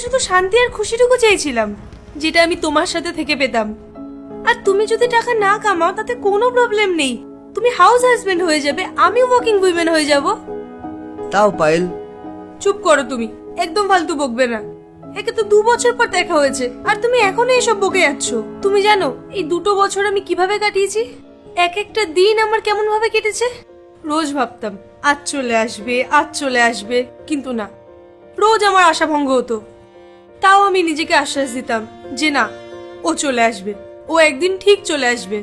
শুধু শান্তি আর খুশিটুকু চেয়েছিলাম, যেটা আমি তোমার সাথে থেকে পেতাম। আর তুমি যদি টাকা না কামাও তাতে কোনো প্রবলেম নেই, তুমি হাউস হাজবেন্ড হয়ে যাবে, আমি ওয়ার্কিং উইমেন হয়ে যাব। তাও পায়েল, চুপ করো তুমি, একদম ফালতু বকবে না। একে তো 2 বছর পর দেখা হয়েছে আর তুমি এখনো এসব বকে যাচ্ছ। তুমি জানো এই 2 বছর আমি কিভাবে কাটিয়েছি? এক একটা দিন আমার কেমন ভাবে কেটেছে। রোজ ভাবতাম আজ চলে আসবে, আজ চলে আসবে, কিন্তু না, রোজ আমার আশা ভঙ্গ হতো। তাও আমি নিজেকে আশ্বাস দিতাম যে না, ও চলে আসবে, ও একদিন ঠিক চলে আসবে।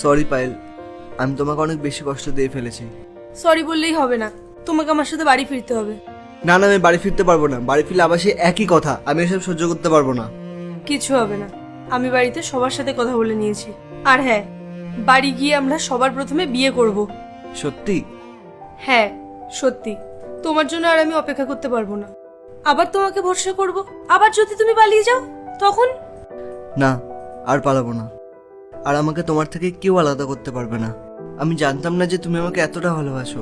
সরি পায়েল, আমি তোমাকে অনেক বেশি কষ্ট দিয়ে ফেলেছি। সরি বললেই হবে না, তোমাকে আমার সাথে বাড়ি ফিরতে হবে। না না, আমি বাড়ি ফিরতে পারবো না। বাড়ি ফিরলে আবার সেই একই কথা, আমি এসব সহ্য করতে পারবো না। কিছু হবে না, আমি বাড়িতে সবার সাথে কথা বলে নিয়েছি। আর হ্যাঁ, বাড়ি গিয়ে আমরা সবার প্রথমে বিয়ে করব। সত্যি? হ্যাঁ সত্যি, তোমার জন্য আর আমি অপেক্ষা করতে পারবো না। আবার তোমাকে ভরসা করব, আবার যদি তুমি পালিয়ে যাও তখন? না, আর পালাবো না। আর আমাকে তোমার থেকে কেউ আলাদা করতে পারবে না। আমি জানতাম না যে তুমি আমাকে এতটা ভালোবাসো।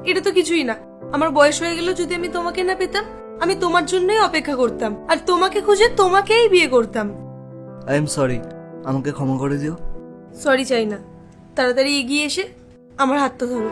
এটা তো কিছুই না, আমার বয়স হয়ে গেল যদি আমি তোমাকে না পেতাম, আমি তোমার জন্যই অপেক্ষা করতাম আর তোমাকে খুঁজে তোমাকেই বিয়ে করতাম। আই এম সরি, আমাকে ক্ষমা করে দিও। সরি চাই না, তাড়াতাড়ি এগিয়ে এসে আমার হাতটা ধরো।